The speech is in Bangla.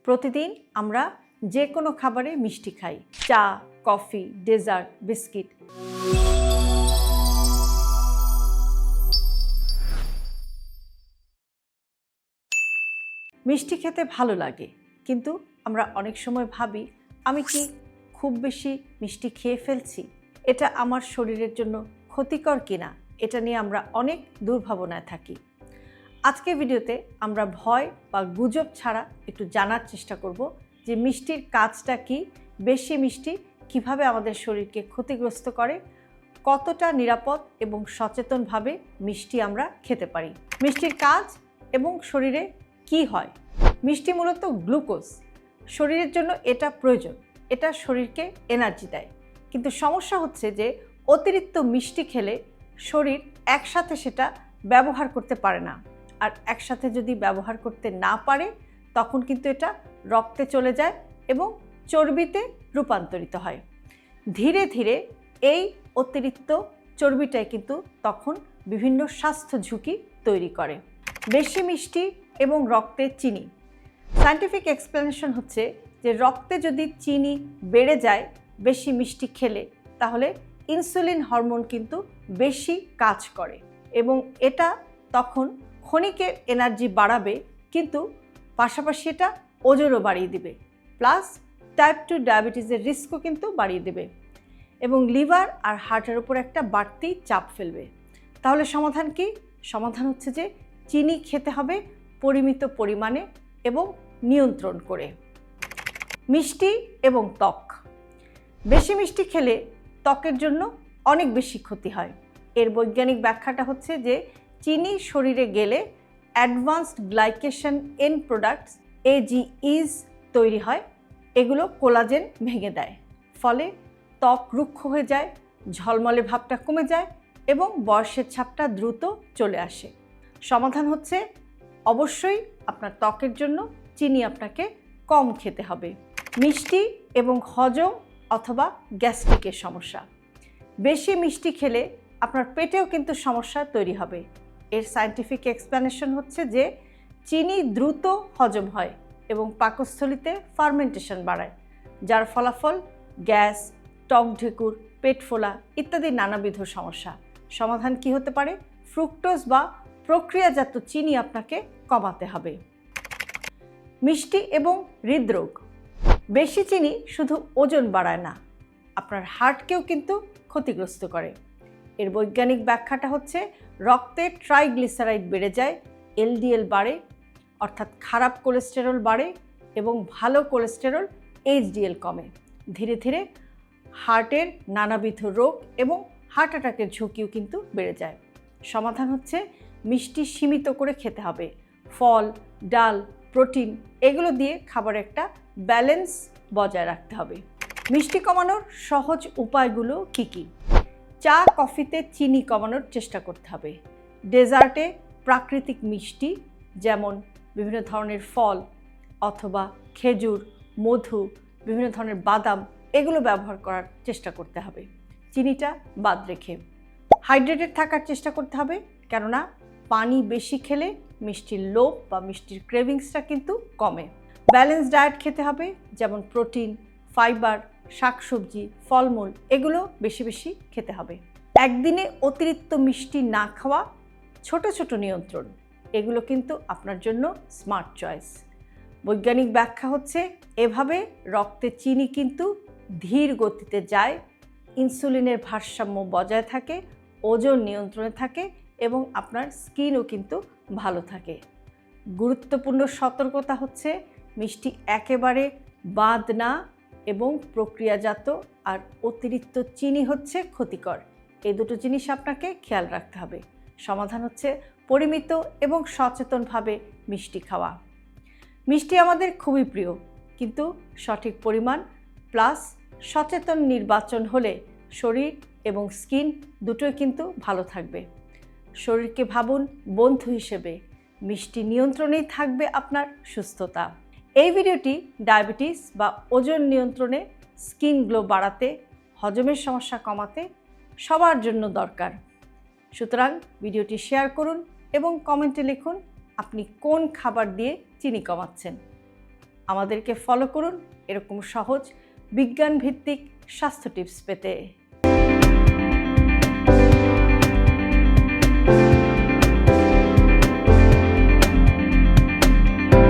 প্রতিদিন আমরা যে কোনো খাবারে মিষ্টি খাই, চা, কফি, ডেজার্ট, বিস্কিট। মিষ্টি খেতে ভালো লাগে, কিন্তু আমরা অনেক সময় ভাবি আমি কি খুব বেশি মিষ্টি খেয়ে ফেলছি, এটা আমার শরীরের জন্য ক্ষতিকর কিনা, এটা নিয়ে আমরা অনেক দুর্ভাবনায় থাকি। আজকের ভিডিওতে আমরা ভয় বা গুজব ছাড়া একটু জানার চেষ্টা করব যে মিষ্টির কাজটা কি, বেশি মিষ্টি কিভাবে আমাদের শরীরকে ক্ষতিগ্রস্ত করে, কতটা নিরাপদ এবং সচেতনভাবে মিষ্টি আমরা খেতে পারি, মিষ্টির কাজ এবং শরীরে কি হয়। মিষ্টি মূলত গ্লুকোজ, শরীরের জন্য এটা প্রয়োজন, এটা শরীরকে এনার্জি দেয়। কিন্তু সমস্যা হচ্ছে যে অতিরিক্ত মিষ্টি খেলে শরীর একসাথে সেটা ব্যবহার করতে পারে না, আর একসাথে যদি ব্যবহার করতে না পারে তখন কিন্তু এটা রক্তে চলে যায় এবং চর্বিতে রূপান্তরিত হয়। ধীরে ধীরে এই অতিরিক্ত চর্বিটাই কিন্তু তখন বিভিন্ন স্বাস্থ্য ঝুঁকি তৈরি করে। বেশি মিষ্টি এবং রক্তে চিনি, সায়েন্টিফিক এক্সপ্লেনেশন হচ্ছে যে রক্তে যদি চিনি বেড়ে যায় বেশি মিষ্টি খেলে, তাহলে ইনসুলিন হরমোন কিন্তু বেশি কাজ করে এবং এটা তখন ক্ষণিকের এনার্জি বাড়াবে, কিন্তু পাশাপাশি এটা ওজনও বাড়িয়ে দিবে, প্লাস টাইপ 2 ডায়াবেটিসের রিস্কও কিন্তু বাড়িয়ে দেবে এবং লিভার আর হার্টের উপর একটা বাড়তি চাপ ফেলবে। তাহলে সমাধান কি? সমাধান হচ্ছে যে চিনি খেতে হবে পরিমিত পরিমাণে এবং নিয়ন্ত্রণ করে। মিষ্টি এবং ত্বক, বেশি মিষ্টি খেলে ত্বকের জন্য অনেক বেশি ক্ষতি হয়। এর বৈজ্ঞানিক ব্যাখ্যাটা হচ্ছে যে চিনি শরীরে গেলে advanced glycation and products AGEs তৈরি হয়, এগুলো কোলাজেন ভেঙে দেয়, ফলে ত্বক রুক্ষ হয়ে যায়, ঝলমলে ভাবটা কমে যায় এবং বয়সের ছাপটা দ্রুত চলে আসে। সমাধান হচ্ছে অবশ্যই আপনার ত্বকের জন্য চিনি আপনাকে কম খেতে হবে। মিষ্টি এবং হজম অথবা গ্যাস্ট্রিকের সমস্যা, বেশি মিষ্টি খেলে আপনার পেটেও কিন্তু সমস্যা তৈরি হবে। এর সায়েন্টিফিক এক্সপ্লেনেশন হচ্ছে যে চিনি দ্রুত হজম হয় এবং পাকস্থলিতে ফার্মেন্টেশন বাড়ায়, যার ফলাফল গ্যাস, টক ঢেকুর, পেট ফোলা ইত্যাদি নানাবিধ সমস্যা। সমাধান কি হতে পারে? ফ্রুক্টোজ বা প্রক্রিয়াজাত চিনি আপনাকে কমাতে হবে। মিষ্টি এবং হৃদরোগ, বেশি চিনি শুধু ওজন বাড়ায় না, আপনার হার্টকেও কিন্তু ক্ষতিগ্রস্ত করে। এর বৈজ্ঞানিক ব্যাখ্যাটা হচ্ছে রক্তে ট্রাইগ্লিসারাইড বেড়ে যায়, LDL বাড়ে, অর্থাৎ খারাপ কোলেস্টেরল বাড়ে এবং ভালো কোলেস্টেরল HDL কমে। ধীরে ধীরে হার্টের নানাবিধ রোগ এবং হার্ট অ্যাটাকের ঝুঁকিও কিন্তু বেড়ে যায়। সমাধান হচ্ছে মিষ্টি সীমিত করে খেতে হবে, ফল, ডাল, প্রোটিন এগুলো দিয়ে খাবারের একটা ব্যালেন্স বজায় রাখতে হবে। মিষ্টি কমানোর সহজ উপায়গুলো কি কি? চা, কফিতে চিনি কমানোর চেষ্টা করতে হবে। ডেজার্টে প্রাকৃতিক মিষ্টি যেমন বিভিন্ন ধরনের ফল অথবা খেজুর, মধু, বিভিন্ন ধরনের বাদাম এগুলো ব্যবহার করার চেষ্টা করতে হবে, চিনিটা বাদ রেখে। হাইড্রেটেড থাকার চেষ্টা করতে হবে, কেননা পানি বেশি খেলে মিষ্টির লোভ বা মিষ্টির ক্রেভিংসটা কিন্তু কমে। ব্যালেন্স ডায়েট খেতে হবে, যেমন প্রোটিন, ফাইবার, শাকসবজি, ফলমূল এগুলো বেশি বেশি খেতে হবে। একদিনে অতিরিক্ত মিষ্টি না খাওয়া, ছোট ছোট নিয়ন্ত্রণ, এগুলো কিন্তু আপনার জন্য স্মার্ট চয়েস। বৈজ্ঞানিক ব্যাখ্যা হচ্ছে এভাবে রক্তে চিনি কিন্তু ধীর গতিতে যায়, ইনসুলিনের ভারসাম্য বজায় থাকে, ওজন নিয়ন্ত্রণে থাকে এবং আপনার স্কিনও কিন্তু ভালো থাকে। গুরুত্বপূর্ণ সতর্কতা হচ্ছে মিষ্টি একেবারে বাদ না এবং প্রক্রিয়াজাত আর অতিরিক্ত চিনি হচ্ছে ক্ষতিকর, এই দুটো জিনিস আপনাকে খেয়াল রাখতে হবে। সমাধান হচ্ছে পরিমিত এবং সচেতনভাবে মিষ্টি খাওয়া। মিষ্টি আমাদের খুবই প্রিয়, কিন্তু সঠিক পরিমাণ প্লাস সচেতন নির্বাচন হলে শরীর এবং স্কিন দুটোই কিন্তু ভালো থাকবে। শরীরকে ভাবুন বন্ধু হিসেবে, মিষ্টি নিয়ন্ত্রণেই থাকবে আপনার সুস্থতা। এই ভিডিওটি ডায়াবেটিস বা ওজন নিয়ন্ত্রণে, স্কিন গ্লো বাড়াতে, হজমের সমস্যা কমাতে সবার জন্য দরকার। সুতরাং ভিডিওটি শেয়ার করুন এবং কমেন্টে লিখুন আপনি কোন খাবার দিয়ে চিনি কমাচ্ছেন। আমাদেরকে ফলো করুন এরকম সহজ বিজ্ঞান ভিত্তিক স্বাস্থ্য টিপস পেতে।